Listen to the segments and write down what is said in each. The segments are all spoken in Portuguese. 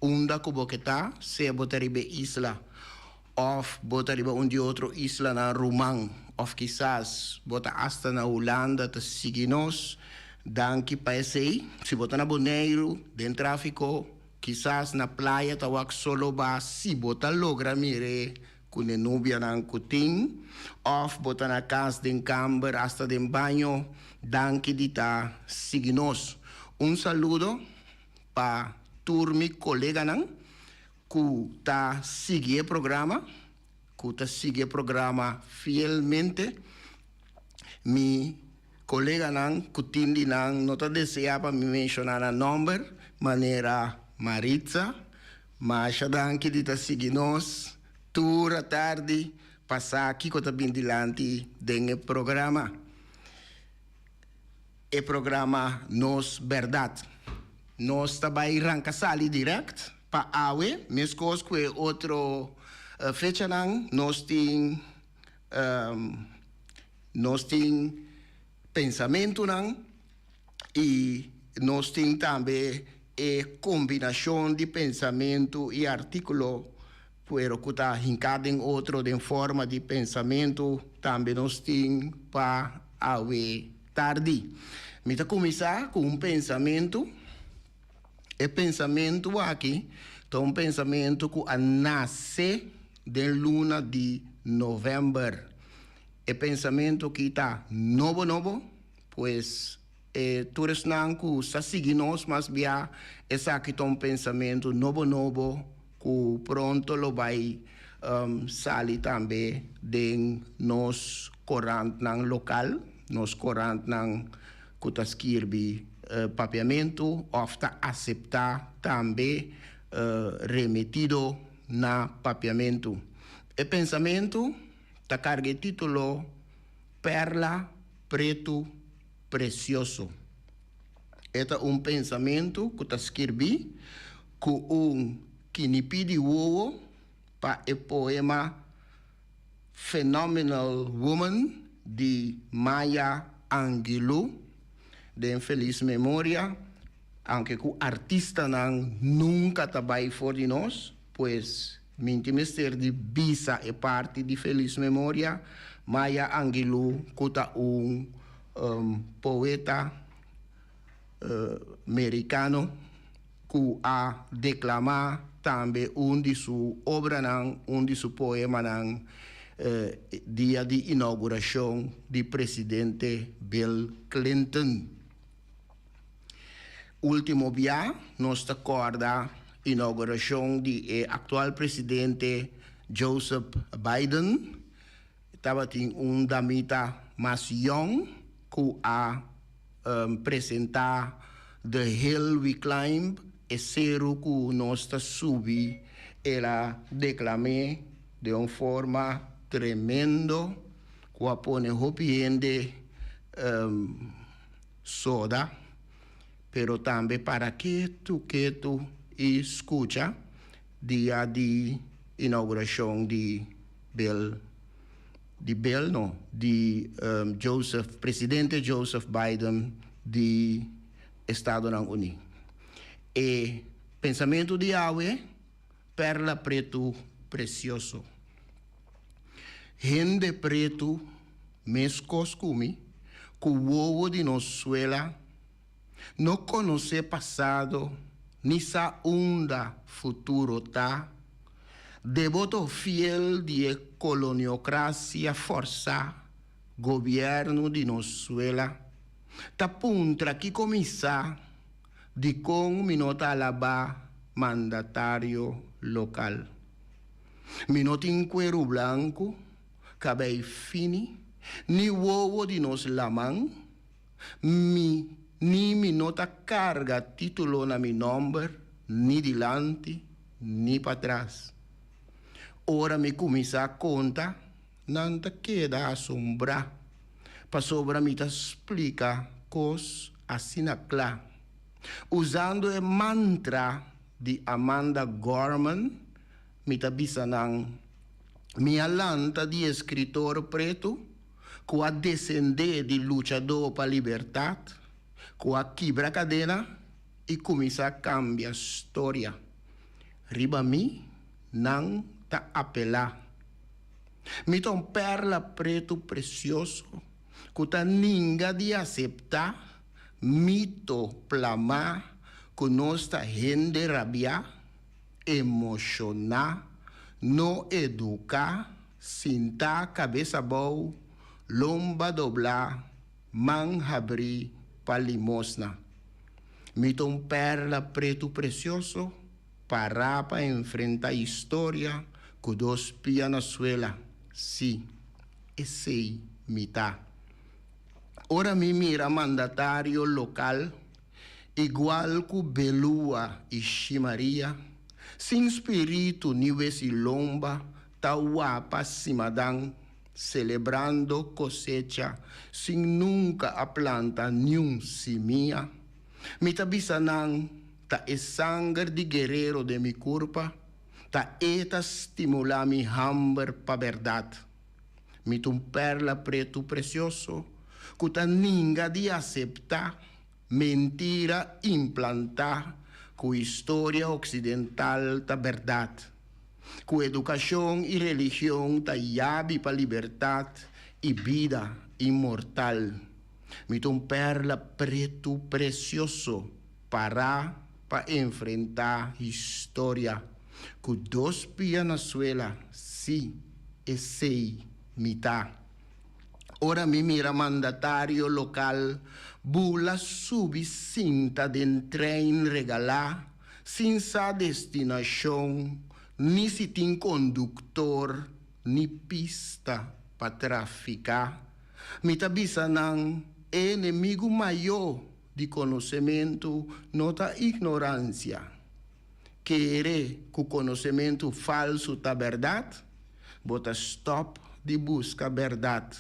unda que boqueta se botaribe isla of botaribe undi outro isla na Rumang of quizás bota hasta na Holanda te siginos danki paesei si bota na Bonaire den tráfico quizás na playa tawak solo ba si bota logra mire kune nubia nan kuting of bota na cas den camber hasta den baño danki dita siginos. Un saludo pa turmi colega nan ku ta sigue programa fielmente. Mi colega nan kutindi nan nota deseaba mi mencionar a number manera Maritza, Masha danki dita siginos tura tardi passar aqui kota bindilanti denge programa. E programa Nos Verdad. Nós também arranca sali direct para awe, mescos que outro fecha não, nós tem pensamento não e nós tem também a combinação de pensamento e artículo pero que está hincado em outro de forma de pensamento também nós tem para awe tarde. Me tá começar com um pensamento. E pensamento aqui, então um pensamento que nasce da luna de novembro. E pensamento que está novo, pois todos não que está seguindo mas bia essa aqui é um pensamento novo que pronto lo vai sair também de nos corante local, nos corante que está escrevi papiamento ou está aceitar também remetido na papiamento. E pensamento está carregado título Perla Preto Precioso. Este é um pensamento que está escrevi com que me pede o para o poema Phenomenal Woman de Maya Angelou, de feliz memória, aunque o artista não nunca trabalhou fora de nós, pois meu mister de visa é parte de feliz memória. Maya Angelou, que é poeta americano, que a declamar também de sua obra, de seu poema, dia de inauguração do presidente Bill Clinton. Último dia, nós acorda a inauguração do atual presidente Joseph Biden. Estava com damita mais young que a apresentar The Hill We Climb, e zero que nós subi, ela declamou de uma forma tremenda, que a põe hopiende soda, pero também para que tu escucha dia de inauguração de presidente Joseph Biden de Estados Unidos. E pensamento de Yahweh, perla preto precioso. Gente preto, mescos cumi, que o ovo de nossa não conhece passado, nem sa onda futuro tá, devoto fiel de coloniocracia força, governo de nossa tá puntra que começa de com minota alaba mandatário local. Minota em cuero branco, cabelo fini, ni ovo de nos lamang, ni minota carga título na mi nombre, ni dilante, ni para trás. Ora me começa a conta, nanta queda assombrar, para sobra me ta explica cos assim na clá. Usando o mantra de Amanda Gorman, me ta bisa nang minha lanta de escritor preto, que a descender de lutador para a liberdade, que a quebra a cadena e começa a cambiar a história. riba mi nang ta apela. Miton perla preto precioso, kuta ninga di acepta, mito plama, conosta gente rabia, emociona, no educa, sinta cabeça boa, lomba dobla, man abri palimosna. Miton perla preto precioso, para enfrentar a história, com dos pia na suela. Sim, esse mita. Ora mi mira mandatário local, igual que Belua e Chimaria, sem espírito níveis e lomba, tauapa simadang, celebrando cosecha, sem nunca a planta nenhum simia. Mita bisanang, ta e sangue de guerreiro de mi curpa, ta eta stimula mi hamber pa verdade. Mitum perla preto precioso, kuta ninga di acepta, mentira implanta, cu história ocidental ta verdade. Cu educação e religião ta yabi pa liberdade e vida imortal. Mitum perla preto precioso, para enfrentar história. Com dos pia na suela, sim, e sei, mita. Ora mi mira mandatário local, bula subcinta de trem regalar, sem sa destinação, ni se tem condutor, ni pista para traficar. Mita bisa nang inimigo maior de conhecimento, nota ignorância. Querer que o conhecimento falso tá verdade, bota stop de busca verdade.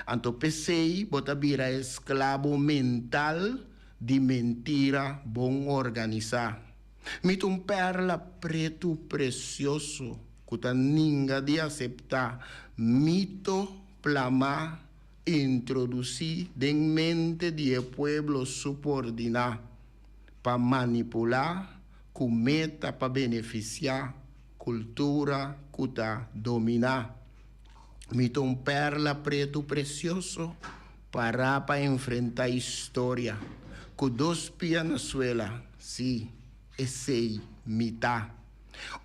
Então pensei, bota vira escravo mental de mentira bom organizar. Mitum perla preto precioso, que tá ninga de aceitar, mito plama, introduzir em mente de pueblo subordinar, para manipular, com meta para beneficiar, cultura que tá dominar. Miton perla preto precioso, para enfrentar a história, com dos pia na suela, sim, esse mita.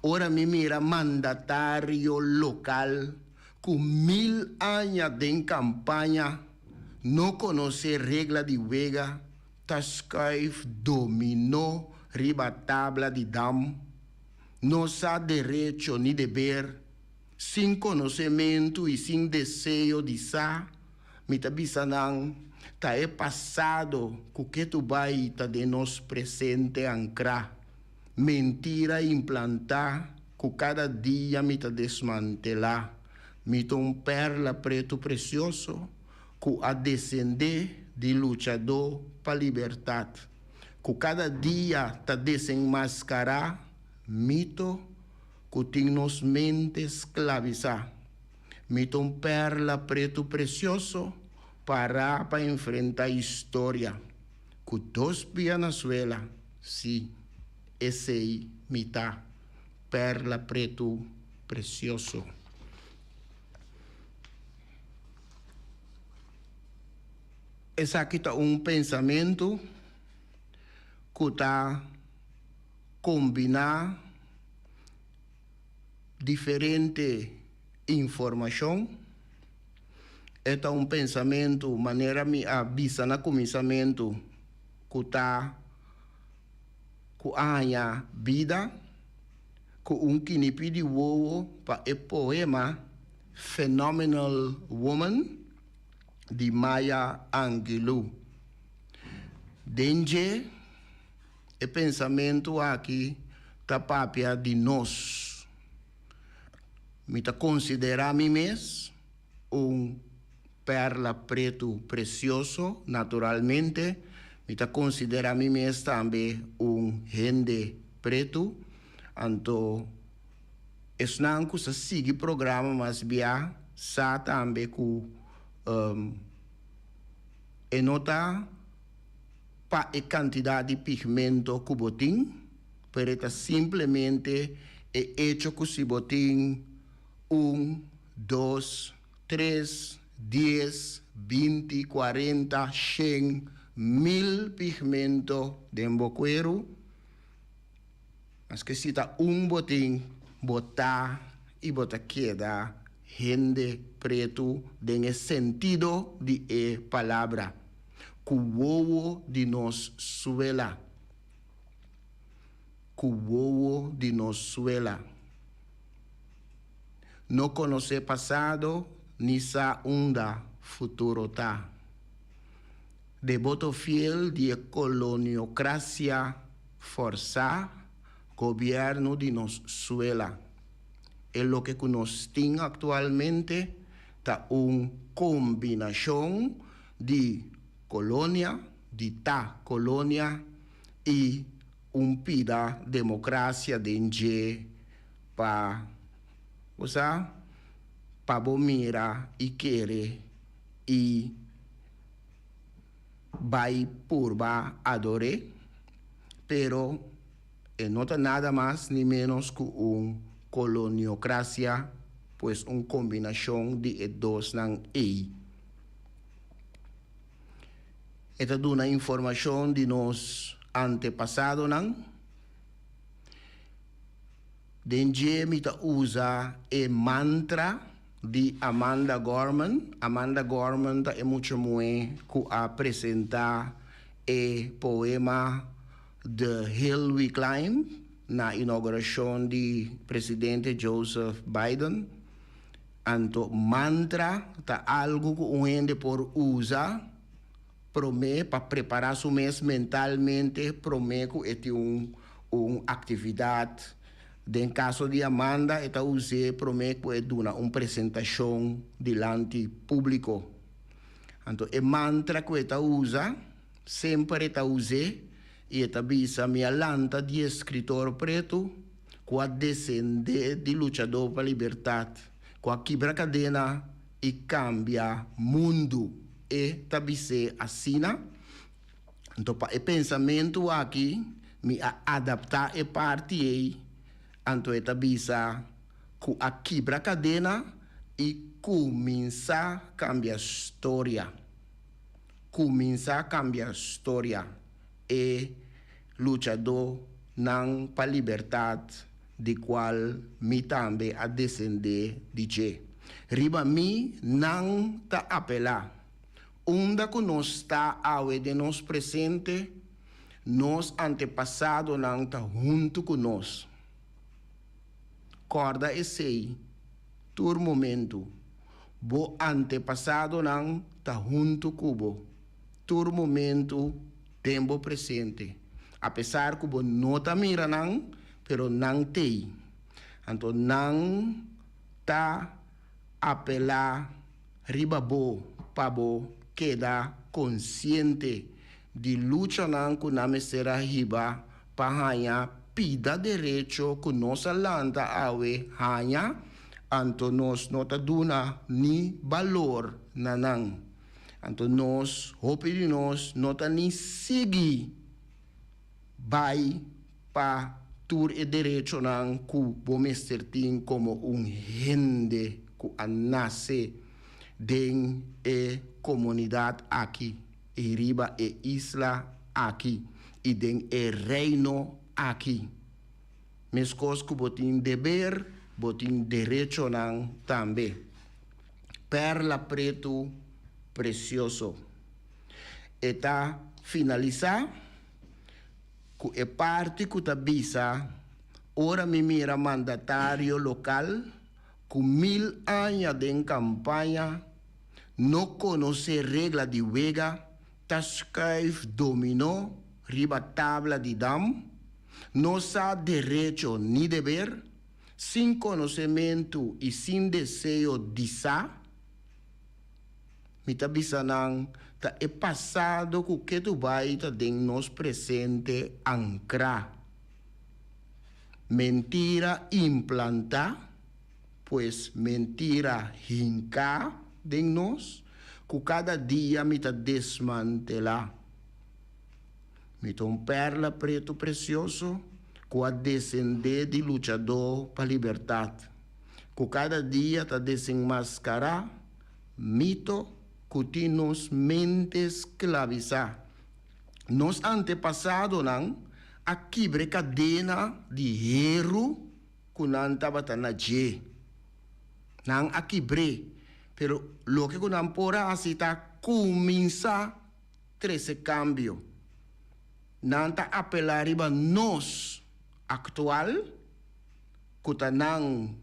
Ora me mira mandatário local, com 1000 anos de campanha, não conhece regra de vega, tascaif dominou riba tabla de dam, não sabe direito nem dever, sem conhecimento e sem desejo de sa, mitabisanang, ta é passado, que tu vai ta de nós presente ancrar, mentira implantar, que cada dia me ta desmantelar, mitom perla preto precioso, que a descender de lutador para liberdade, que cada dia ta desenmascarar mito que tem nos mentes escravizar. Mitom perla preto precioso para enfrentar a história. Que dos pia na suela, sim, esse aí mita perla preto precioso. Esse aqui está pensamento que está combinar diferente informação. É pensamento, maneira me avisa na começamento que está com a vida, com que pede o para o poema Phenomenal Woman de Maya Angelou. Dengue é pensamento aqui da papia de nós. Me ta considerar a mim mesmo perla preto precioso, naturalmente. Me ta considerar a mim mesmo também gente preto. Então, não que se siga programa, mas bia sa também que nota para a quantidade de pigmento que botin, pero está simplemente hecho que si botín 1, 2, 3, 10, 20, 40, 100, 1000 pigmentos de cuero. Mas que si está un botín, bota y bota queda gente preto en el sentido de palabra. Cubowo de nos suela. Cubowo de nos suela. No conoce pasado ni sa onda futuro ta. Devoto fiel de coloniocracia forza gobierno de nos suela. Es lo que nos tiene actualmente, está una combinación de colonia, de ta colonia y un pida democracia de para mira y quiere y va purba adore, pero no está nada más ni menos que un coloniocracia, pues una combinación de dos nan e. Esta es una información de nos antepasados nan. Denje mita usa mantra de Amanda Gorman. Amanda Gorman ta mucho muy que a presentar poema The Hill We Climb na inauguración de presidente Joseph Biden. Anto mantra ta algo que un gente por usa promete para preparar su mes mentalmente, promete que es una actividad. En caso de Amanda, esta usé promete que es una presentación delante público. Entonces, el mantra que esta usa, siempre esta usé, y esta visa mi alanta de escritor preto, que descende de luchador para la libertad, que quebra cadena y cambia mundo. Esta visa asina. Entonces, para el pensamiento aquí, me adaptar a parte anto esta visa que quebra cadena y comienza a cambiar historia. Comienza a cambiar historia. Luchador nan para libertad de cual mi tambe a descender de je. Riba mi nan ta apela. Onda que nos está awe de nos presente, nos antepasado nan ta junto con nos. Corda esse tur momento. Bo antepasado nan ta junto cubo. Tur momento tempo presente. Apesar que bo não ta mira nan, pero nan tei. Anto nan ta apela riba bo pabo queda consciente de lucha nan ku name será riba pa hanha pida derecho que nossa landa awe hanha anto nos nota duna ni valor nanang. Anto nos hope de nos nota ni sigi vai pa tur e derecho nan ku bomestertin como un gente ku anase den comunidad aqui e riba e isla aqui e den reino aqui. Mes cos que botin deber, botin derecho nan tambe. Perla preto precioso. Eta finaliza ku e parte ku tabisa ora mi mira mandatario local com 1000 anos de campanha, não conhece regra de wega, tascaif dominó, riba tabla de dam, não sabe direito ni dever, sem conhecimento e sem desejo de sa, me tabisanang ta é passado com que tu vai ta den nos presente ancra. Mentira implantar, pues mentira hinca de nos, que cada dia me ta desmantela. Me ta perla preto precioso, com a descender de lutador para a liberdade. Com cada dia está desenmascarar mito que nos mentes escravizar. Nos antepassados não a quebre cadena de erro que não estava na je. Não a quebre, pero lo que não pora assim está começar esse cambio. Não está apelar a nós atual que está não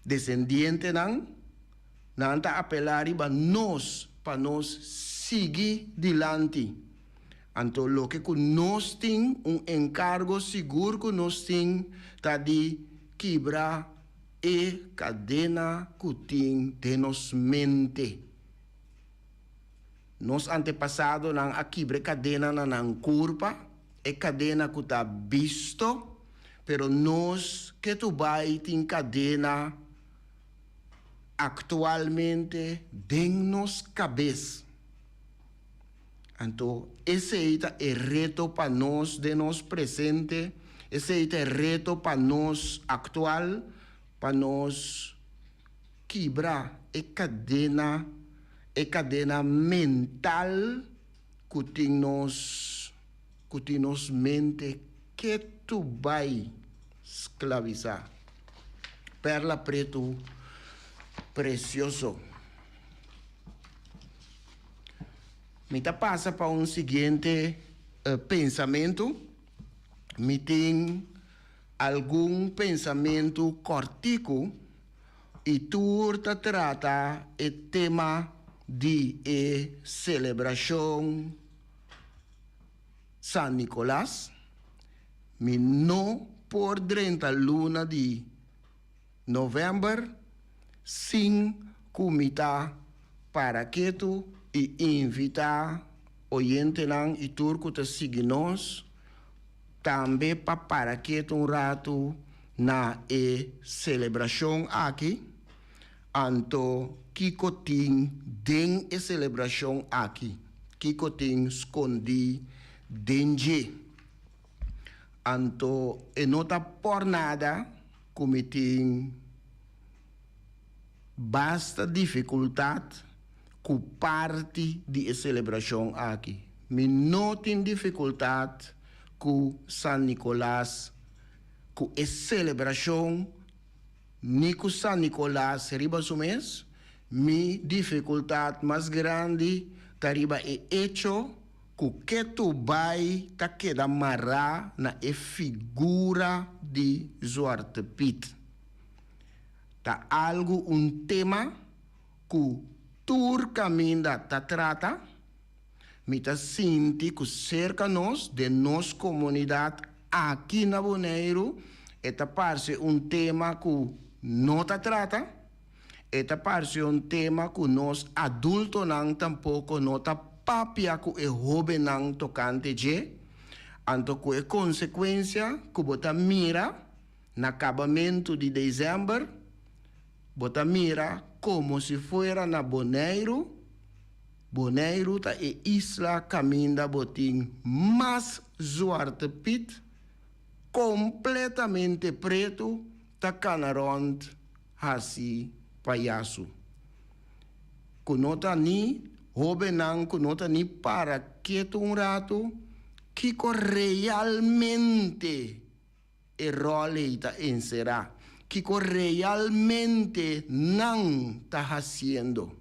descendiente não está apelar a nós para nós seguir dilante. Então, lo que nós temos encargo seguro que nós temos está de quebrar a cadena que tem de nos mente. Nos antepassados não a quebrar cadena na curva, é cadena que está visto, pero nós que tu vai tem cadena actualmente dentro nos cabeça. Então, esse é o reto para nós de nós presente, esse é o reto para nós atual, para nós quebrar a cadena mental que tem nos mente que tu vai escravizar. Perla preto precioso. Me passa para um seguinte pensamento. Me tem algum pensamento cortico e turta trata o tema de celebração San Nicolás. Me não por 30 luna de novembro, sim comita para que tu e invitar oyente nan e turco te seguir nós também para que tu rato na celebração aqui. Anto Kiko tem den celebração aqui. Kiko tem escondi denje. Anto nota por nada como tem basta dificuldade com parte de celebração aqui. Me não tem dificuldade com San Nicolás, com a celebração, nem com San Nicolás riba sumes, mi dificuldade mais grande tariba é hecho que tu vai ta queda marrar na figura de Zwarte Piet. Tá algo tema que tur caminho ta trata, me ta sinti que cerca nós de nossa comunidade aqui na Bonaire, eta parece tema que não ta trata, eta parece tema que nós adultos não tampouco não ta papia que é jovem não tocante de, anto que é consequência que bota mira no acabamento de dezembro, bota mira como se fuera na Bonaire. Bonaire ta é isla caminda botim mas Zwarte Piet completamente preto ta canarond assim palhaço. Kunota ni Hobenang kunota ni para que um rato que realmente e role está encerrar, que realmente não está fazendo,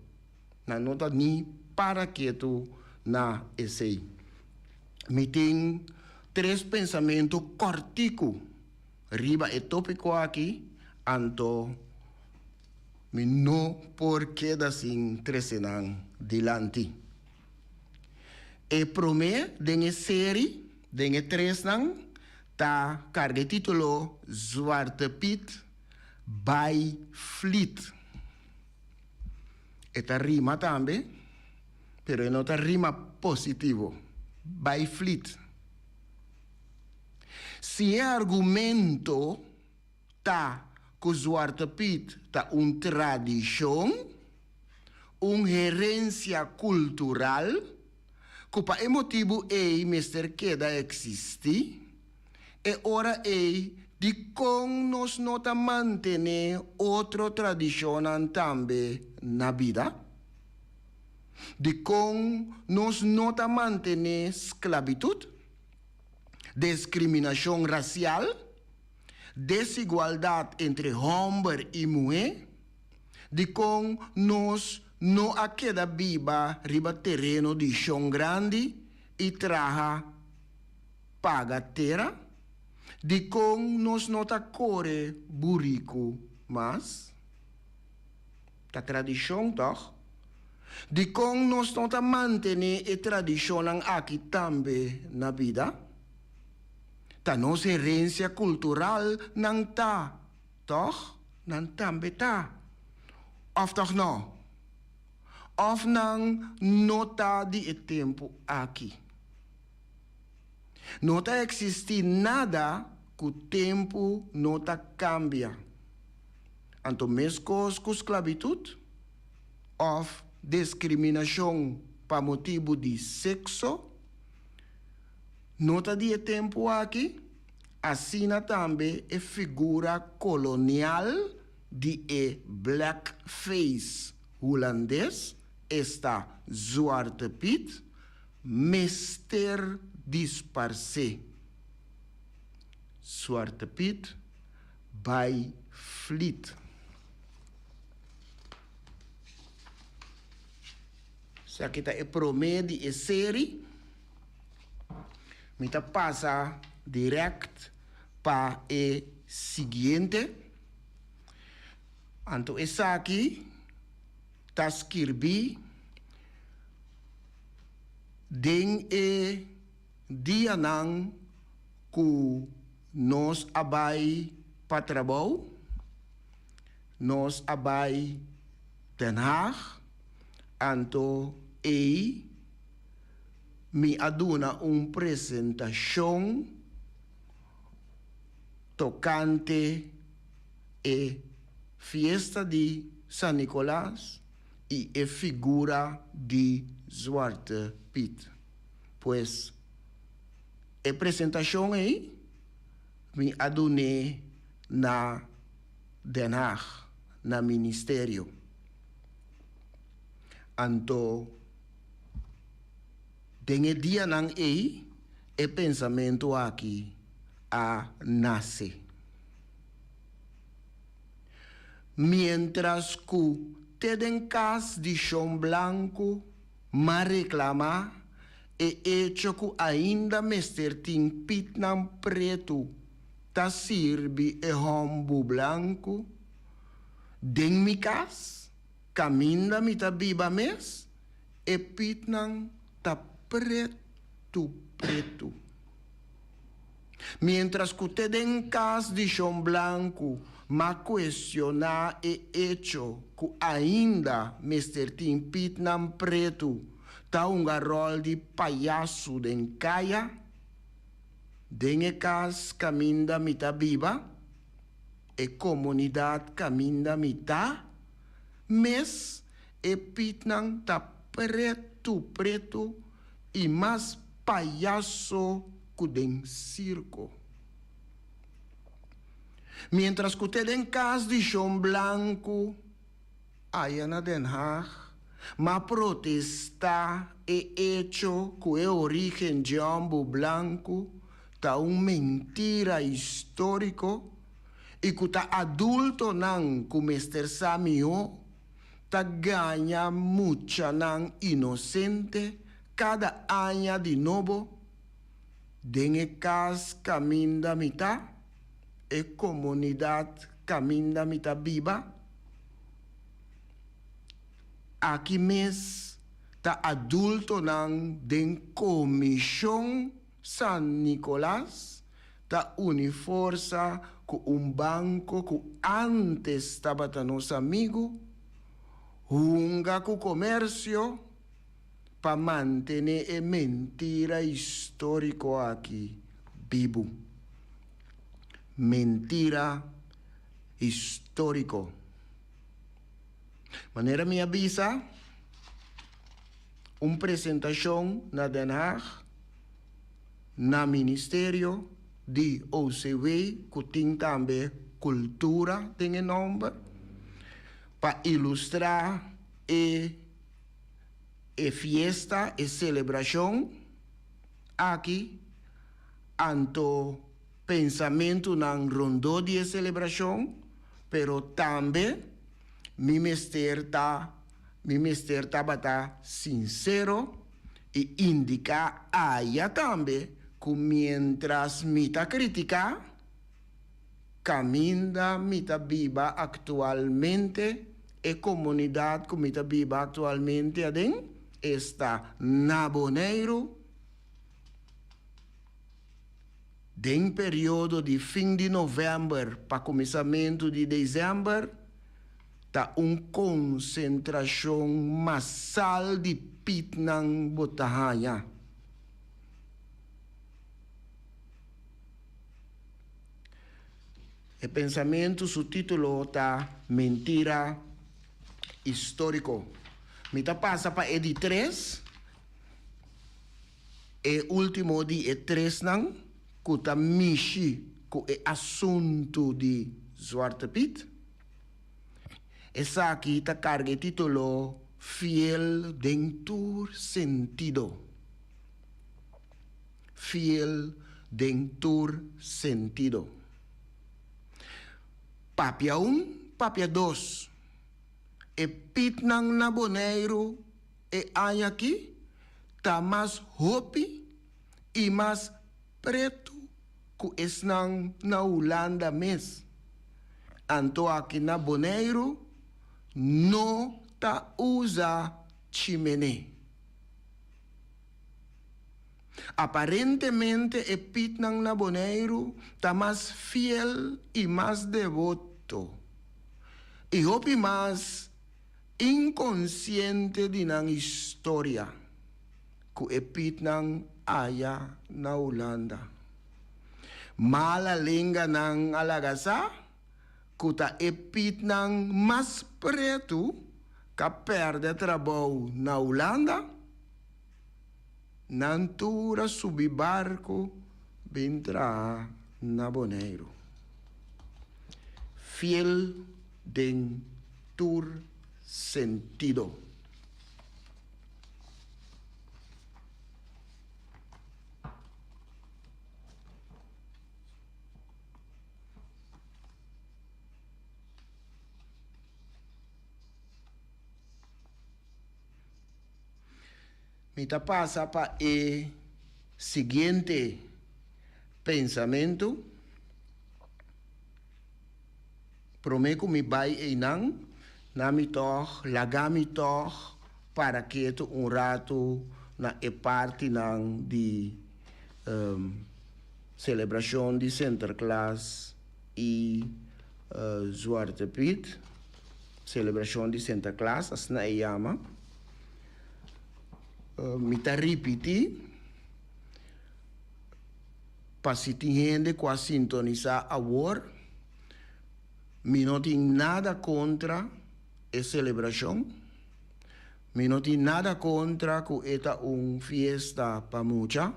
na nota ni para que tu na esse. Me tem 3 pensamentos corticos, riba é tópico aqui, anto me não por que assim tresenang dilante. E prome denge série, denge 3 nang, ta carga título Zwarte Piet by Fleet. Esta rima também, pero não ta rima positivo. By Fleet. Se é argumento ta que Zwarte Piet ta tradição, uma herência cultural, Cupa e motivo e mister queda existi, e ora e di con nos nota mantenere outra tradição também na vida, de con nos nota mantenere esclavitud, discriminação racial, desigualdade entre homem e mulher, de com nos não a queda viva riba terreno de chão grande e traja paga terra, de com nos nota core burico, mas a tradição toch? De com nos nota mantener a tradição aqui também na vida, ta nossa herência cultural não tá, toch? Não também tá. Of toch não? Of não nota de tempo aqui. Não está existir nada que o tempo não está cambia. Anto mesmo com esclavitud, of discriminação para motivo de sexo, não está de tempo aqui. Assim também é figura colonial de blackface holandês, está Zwarte Piet, Mr. Disparce. Zwarte Piet by Fleet. Se kita é promedio e série, me passa direct para o seguinte. Anto essa aqui está escrito den e dia nang ku nos abai para trabalho, nos abai Den Haag, anto me aduna apresentação tocante e fiesta de San Nicolás e a figura de Zwarte Piet. Pues, a apresentação aí me adunei na Den Haag, na ministério. Anto, den dia nang e pensamento aqui a nasce. Mientras que teden cas de chão branco, ma reclama e hecho que ainda mester tin pitnam preto, ta sirbi e hombo branco, den mi cas, caminda mi ta biba mes, e pitnam ta preto. Mientras que teden cas de chão branco, ma questiona e hecho que ainda Mr. Tim Pitnam preto tá rol de palhaço den caia, den e cas caminda mita viva, e comunidade caminda mita, mes e Pitnam tá preto e mais palhaço que den circo. Mientras que usted en casa de chão branco, aí na Den Haag, ma protesta e hecho que é origem de hombo branco, tá mentira histórico, e que tá adulto não que Mr. Samio, tá ganha mucha não inocente, cada ano de novo, den e casa caminda mitad, e comunidade caminda mita viva. Aqui mes ta adulto nang den comissão San Nicolás ta uniforça com banco que antes estava ta nosso amigo, hunga com comércio para manter a mentira histórico aqui vivo. Mentira histórico. Maneira me avisa, apresentação na Den Haag, na Ministério de OCW, que tem também cultura, tem nome, para ilustrar a festa e celebração aqui, anto pensamento não rondou de celebração, pero também mi mister tá sincero e indicar aí também que mientras mita critica, caminha mita viva atualmente e comunidade que mita viva atualmente adem está na Bonaire, em período de fim de novembro para começamento de dezembro, está concentração massal de pitnang botahanha. O pensamento, o título está Mentira Histórico. Me passa para o 3, o último dia 3 não, que está mexi com o assunto de Zwarte Piet. Essa aqui está carga o título Fiel dentro sentido. Fiel dentro sentido. Papia 1, papia 2. E pitnang na Bonaire e aí aqui tá mais hopi e mais preto que esnang na Holanda mes. Anto aqui na Bonaire não tá usa chimene. Aparentemente e pitnang na Bonaire tá mais fiel e mais devoto. E hopi mais inconsciente de na história que e pitnang aya na Holanda. Mala lenga nang alagasa que ta e pitnang mais preto que perde trabalho na Holanda. Nantura subi barco ventra na Bonaire. Fiel dentro sentido. Me passa para o seguinte pensamento. Prometo me vai e não, na mi toch, lagami toch, para que tu rato na parte não de celebração de Sinterklaas e Zwarte Piet, celebração de Sinterklaas, as na chama. Me tá repetir, para se tem gente que sintonizar a war, me não tem nada contra a celebração, me não tem nada contra que esta fiesta para mucha,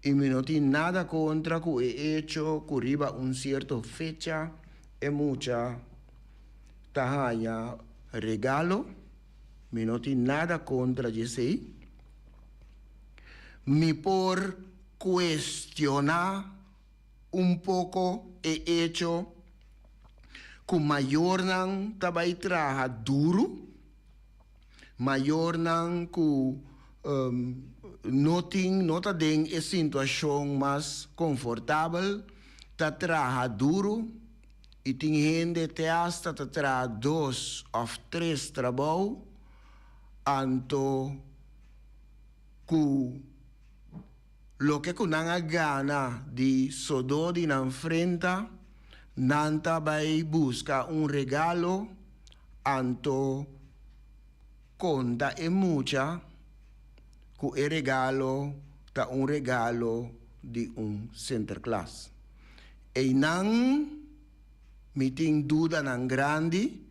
e me não tem nada contra que é hecho que arriba certa fecha e mucha tahaya regalo. Me não tem nada contra isso. Me por questionar pouco o hecho que o maior não trabalha trabalha duro, maior não que não tem a situação mais confortável, trabalha duro e tem gente que até trabalha 2 ou 3 trabalhos. Anto que lo que kunanga gana de sodo de na enfrenta, nanta vai busca regalo, anto conta e mucha, que e regalo ta regalo de Sinterklaas. E não me tem dúvida nan grande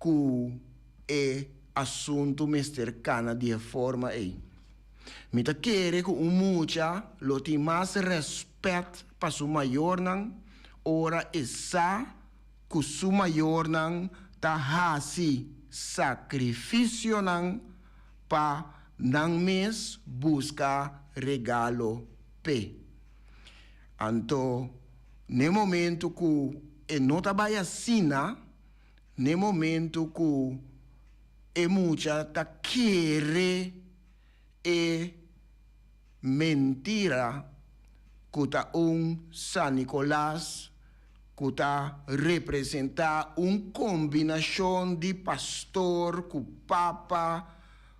que é assunto mestercana de forma aí. Me ta querer com mucha, lo tem mais respeito para su maior nan, ora essa que su maior nan ta hasi sacrifício nan pa nan mes busca regalo pe. Anto, no momento que e nota vai sina, no momento que e mucha ta querer e mentira que ta San Nicolás que ta representa combinação de pastor com papa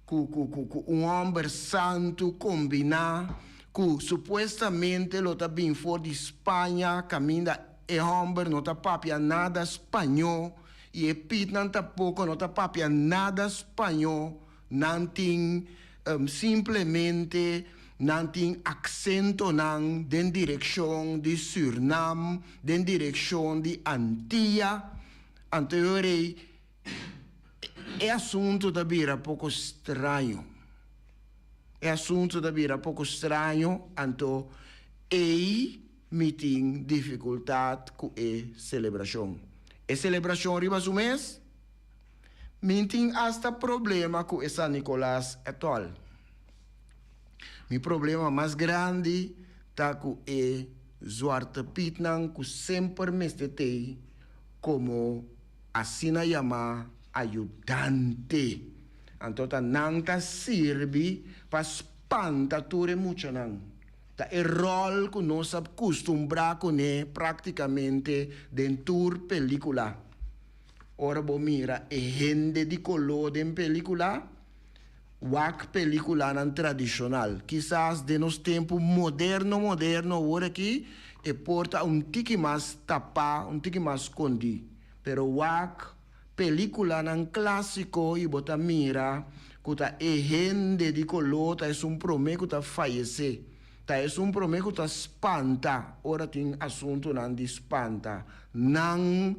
com homem santo combinar que supostamente lo ta bem for de Espanha caminha e homem não ta papia nada espanhol e e pit não ta pouco não ta papia nada espanhol não tem simplesmente não tem acento não den direção de Suriname, den direção de Antilha. Anteriormente, é assunto da bira pouco estranho. É assunto da bira pouco estranho, então, aí me tem dificuldade com a celebração. A celebração arriba do mês, me tem hasta problema com San Nicolás atual. Mi problema mais grande está com o Zwarte Piet que sempre me estetei como assim chama ajudante. Então, não serve para espantar tudo muito. Tá o rol que nós acostumbramos com praticamente dentro da película. Ora, vou mirar a gente de color da película. Wak película tradicional, quizás de nos tempo moderno, agora aqui, e porta tique mais tapa, tique mais escondi. Pero wak película clássico e bota mira, que tá e gente de color, tá é promessa que tá fallecer. Tá é promessa que tá espanta, ora tem assunto não de espanta, não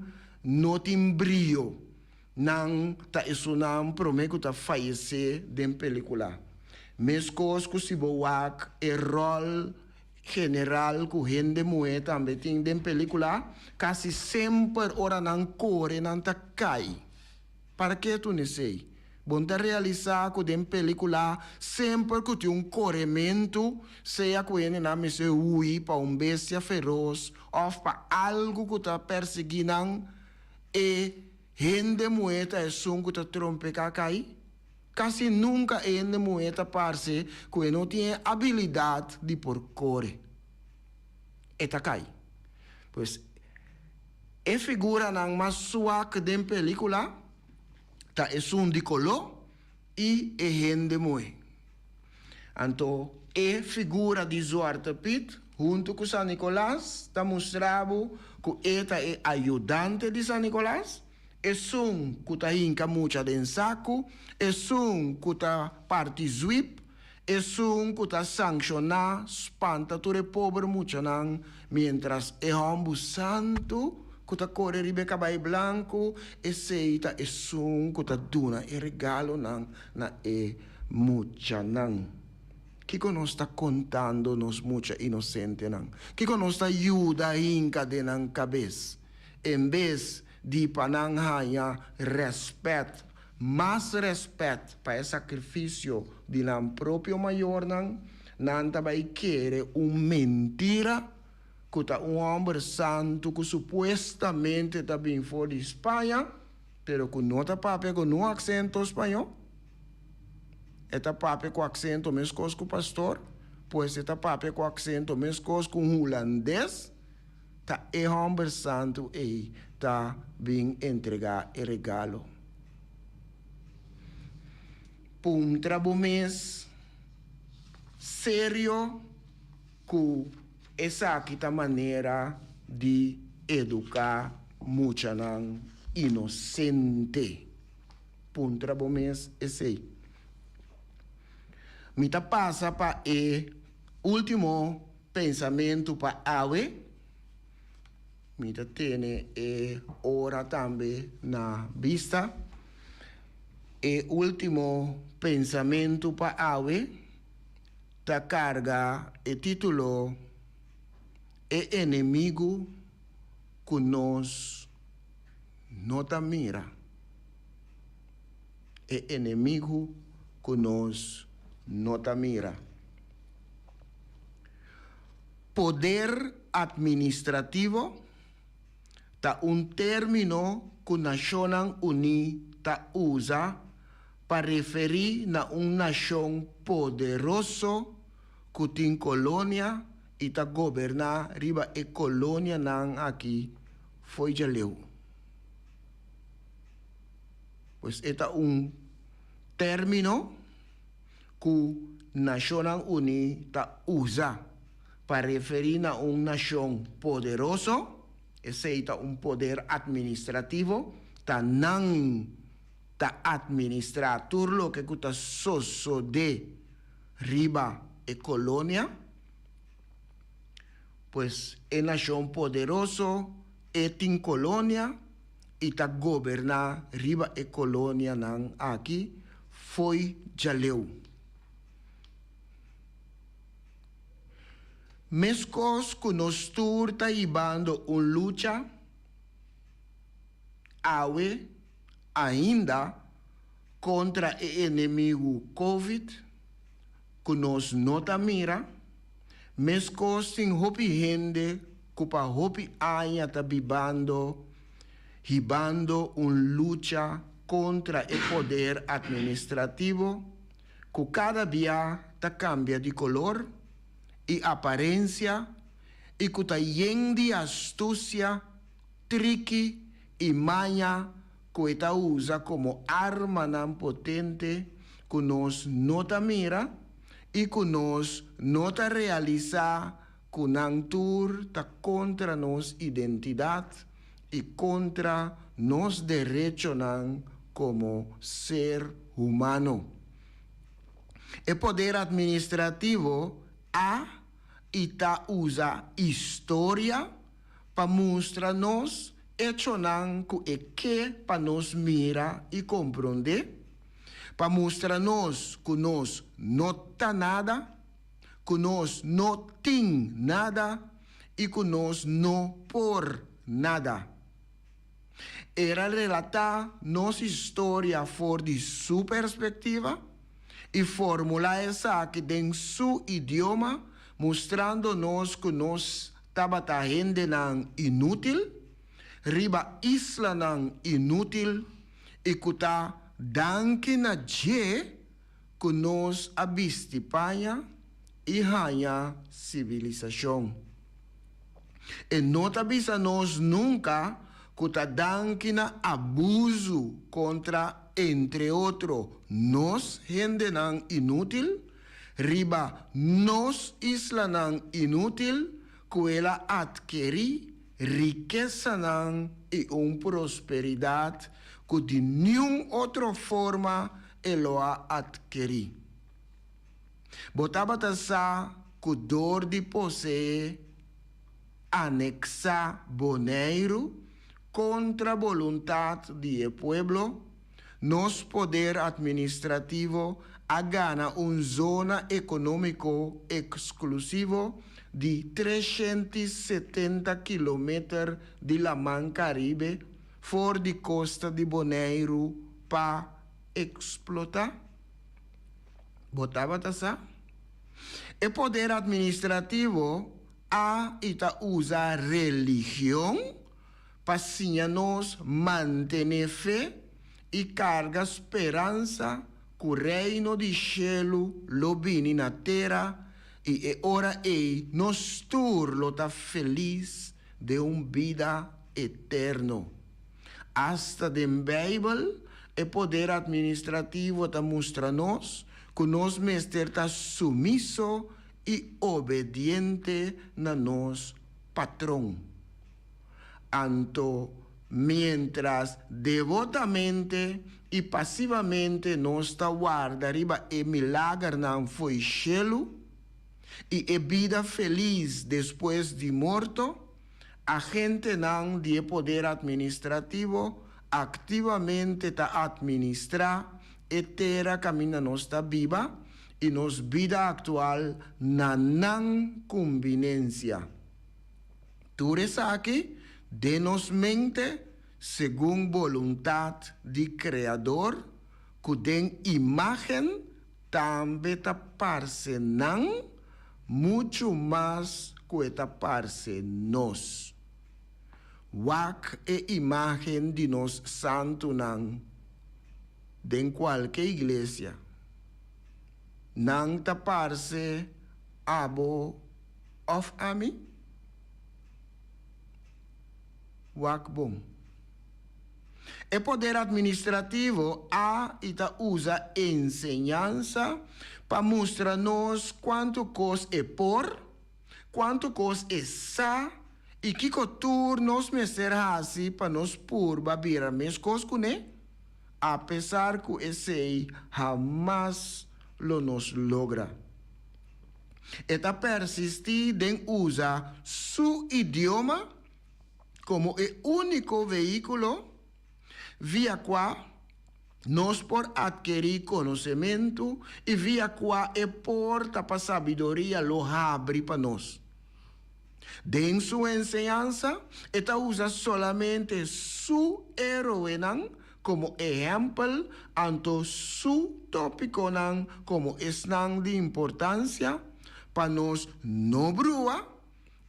tem brilho. Não tá isso não promete tá fallecer de película. Mescos que se boak e rol general que gente moe também tem de película, quase sempre ora não corre não tá cai. Para que tu não sei? Bom te realizar que de película sempre que tem corrimento, seja que ele não me se ui para bestia feroz ou para algo que tá perseguindo e gente moeta é som que tá trompe cai. Quase nunca gente moeta parece que não tem habilidade de por correr. Eta cai. Pois, a figura não mais suave de película, tá é som de color e é gente moe. Então, a figura de Zwarte Piet, junto com San Nicolás, tá mostrado que eta é ajudante de San Nicolás. É um que está inca muita de saco, é um que está parte zwip, é um que está sancionar, espanta todo pobre muito não, mientras é homem santo que está correr ribe cabelo branco, e seita é um que está dando e regalo não na é muita não. Que nós está contando nos muita inocente não, que nós está ajuda inca de nan cabeça, em vez de pananhaya respeito, mais respeito para o sacrifício de nam próprio maior não também querer mentira que tá homem santo que supostamente também foi de Espanha, pero que não tá papel com no acento espanhol, está papel com acento mesmo com o pastor, pois está papel com acento mesmo com o holandês, tá é homem santo e tá bem entregar o regalo. Por trabalho mês sério que essa aqui é a maneira de educar muita inocente. Por trabalho mês esse aí. Me tá passa para o último pensamento para Awe. Mita tiene hora también na vista. E último pensamento para Awe, ta carga e título E inimigo que nos nota mira. E inimigo que nos nota mira. Poder administrativo ta término que Naciones Unidas usa para referir a nación poderoso que tem colônia e ta governar riba e colônia nan aqui foi jaleu. Pues eta término que Naciones Unidas usa para referir a nación poderoso. Ese es poder administrativo, ta administrar todo lo que cuta soso de riba e colonia, pues es nación poderoso, en colonia, y ta gobernar riba e colonia nan aquí, foi jaleu. Mescos que nos turta ibando lucha, awe ainda contra o inimigo COVID, que nos nota mira, mescos sin hopi gente, que pa hopi aña ta hibando lucha contra o poder administrativo, que cada día ta cambia de color y apariencia, y que ta de astucia, triqui y maña que ta usa como arma tan potente que nos nota mira y que nos nota realiza que nan tur ta contra nos identidad y contra nos derecho nan como ser humano. El poder administrativo y ta usa historia para mostrarnos hecho nan que para nos mira y comprender, para mostrarnos que nos nota nada, que nos no tin nada y que nos no por nada. Era relatar nos historia for de su perspectiva y formular esa que en su idioma, mostrándonos que nos tabata gente nan inútil, riba isla nan inútil, y que ta danke na je que nos abistipaña y haya civilización. E nota bisa nos nunca que ta danke na abuso contra, entre otros, nos gente nan inútil, riba nos isla nan inútil, que ela adquiri riqueza nan y prosperidad que de ninguna otra forma elo ha adquiri. Botaba sa que dor de posee anexa boneiro contra voluntad del pueblo, nos poder administrativo a gana zona económico exclusivo de 370 kilómetros de la Mar Caribe, for de costa de Bonaire para explotar. Botava tasa. El poder administrativo ita usa religión para nos mantener fe y carga esperanza que o reino de cielo lo vini na terra e ora nos turlo ta feliz de vida eterno. Hasta den Bible, el poder administrativo ta mostra-nos que nos mester ta sumiso y obediente na nos patrón. Anto, mientras devotamente y pasivamente nos ta guarda riba e milagre nan foi cielo y e vida feliz después de morto, a gente nan de poder administrativo activamente ta administra etera camina nossa viva e nos vida actual na nan conveniência. Tu aqui de nos mente segundo vontade de Criador, que den imagem também taparse não, muito mais que taparse nós. Wak é imagem de nos santo não, de qualquer igreja. Não taparse abo of ami. Wak bom. O poder administrativo usa enseñança para mostrar-nos quanto coisa é por, quanto coisa é sa, e que cultura nos meser assim para nos pôr babira mes coisas né? Apesar que esse jamais lo nos logra. Eta persistir em usar seu idioma como o único veículo via qual nós por adquirir conhecimento e via qual é porta para sabedoria lo abre para nós. De sua enseñança, esta usa solamente su heroína como exemplo, anto su tópico como esnang de importância para nós não brua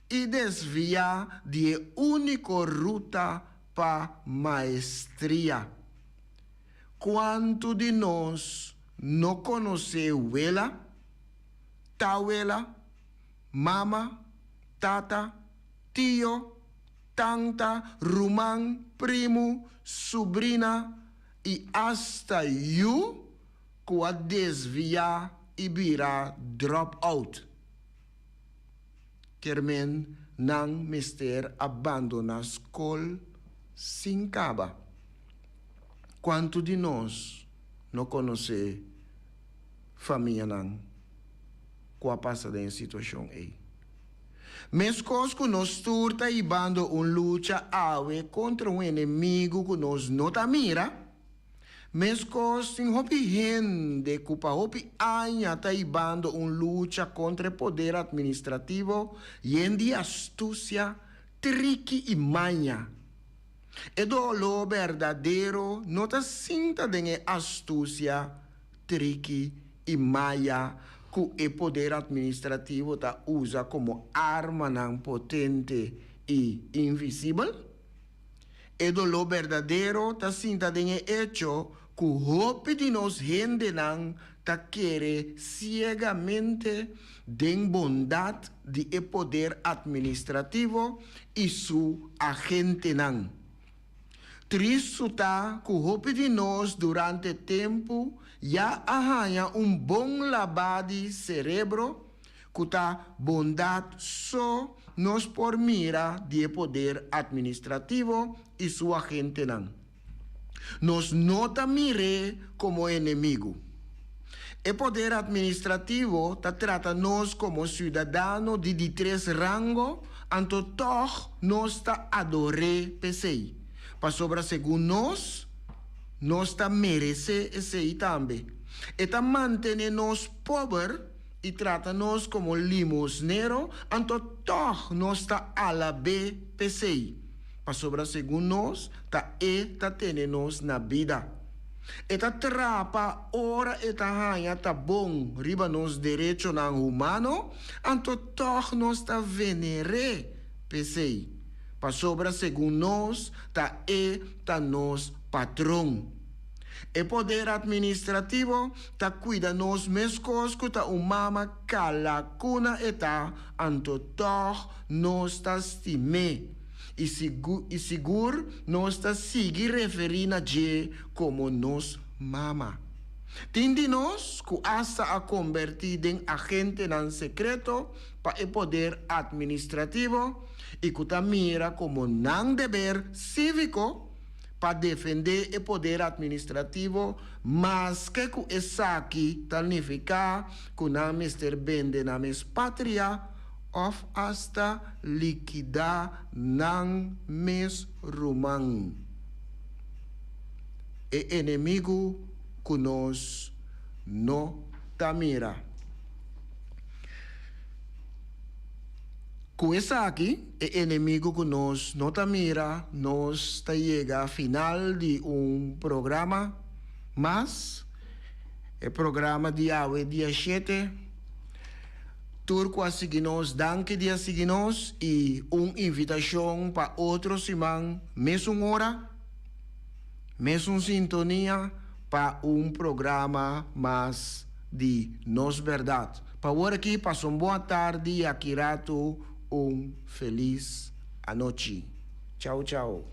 e desviar de única ruta para maestria. Quanto de nós não conheceu ela, tauela, mama, tata, tio, tanta, rumán, primo, sobrinha e hasta eu que a desviar e virar drop out. Kermen nang mister abandona escola sem caba. Quanto de nós não conhece família nang qua passa em situação aí. Mas coisas que nós turta e bando luta contra inimigo que nós não mira. Mas coisas em hopi gente que hopi anha tá ibando luta contra o poder administrativo e em de astúcia, trique e manha. E do verdadeiro não tá sinta de astúcia, trique e manha que o poder administrativo tá usa como arma não potente e invisível. E do verdadeiro tá sinta de hecho que o hope de nos gente não tá querer ciegamente de bondade de poder administrativo e su agente não. Triste tá que o hope de nós durante tempo já arranha bom lavado de cerebro que tá bondade só nos por mira de poder administrativo e su agente não. Nos nota mire como inimigo. O poder administrativo trata nos como cidadano de três rangos, anto toch nos adore pesei. Para sobra segundo nós merece esse também. E mantém nos pobre e trata nos como limosnero, anto toch nos alabe pesei. Para sobra segundo nós, tendo nos na vida. E trapa ora e hanha bom riba nos direito na humano, anto toch nos venere pesei. Para sobra segundo nós, nos patrão. O poder administrativo cuida nos mescos que umama calacuna anto toch nos estime. E seguro nós seguir referindo a como nos mama. Tindi nós que hasta a convertir em agente não secreto para o poder administrativo e que mira como não dever cívico para defender o poder administrativo, mas que essa aqui significa que não mister bende na mes pátria of hasta liquidar nang mes rumang. E inimigo que nós não tamira. Com essa aqui, o inimigo que nós não tamira, nós chega ao final de programa, mas o programa de hoje, dia 7, turco a seguir-nos, danke dia seguir-nos e invitação para outros irmãos, mesma hora, mesma sintonia, para programa mais de Nos Verdade. Para agora aqui, passam uma boa tarde e aqui rato, feliz noite. Tchau, tchau.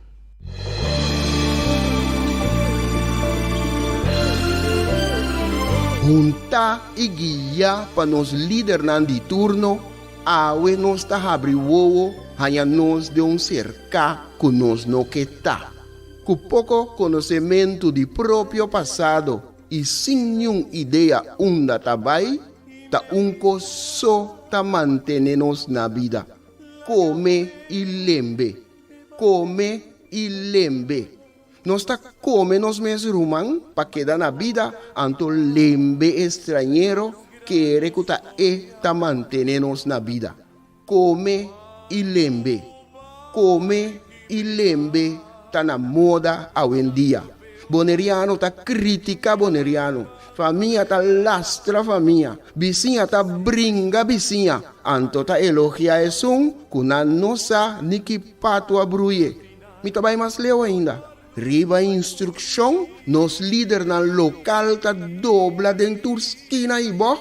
Junta e guia para nos líderes de turno, awe nos ta abri o hanya nos de cerca que nos no que tá. Com pouco conhecimento de próprio passado e sem nenhuma ideia onde tá vai, ta só ta manter-nos na vida. Come e lembre. Come e lembre. Nós tá come nos mesmos rumang para quedar na vida, anto lembre estrangeiro que recuta ta manter-nos na vida. Come e lembre. Come e lembre tá na moda hoje em dia. Boneriano tá critica boneriano. Família tá lastra família. Vizinha tá brinca vizinha. Anto tá elogia esum, kuna nossa niki pato abruye. Me tá bem mais leu ainda. Riba instrução, nos líder na local tá dobla dentro esquina e boh.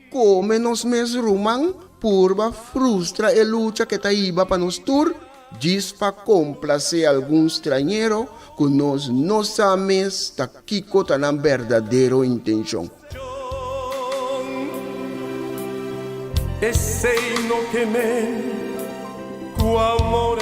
Come nos mes rumang, purba frustra e luta que tá iba para nos tur. Diz para complacer algum estrangeiro que nós não sabemos tá kiko tá na verdadeira intenção. E sei no que me, com amor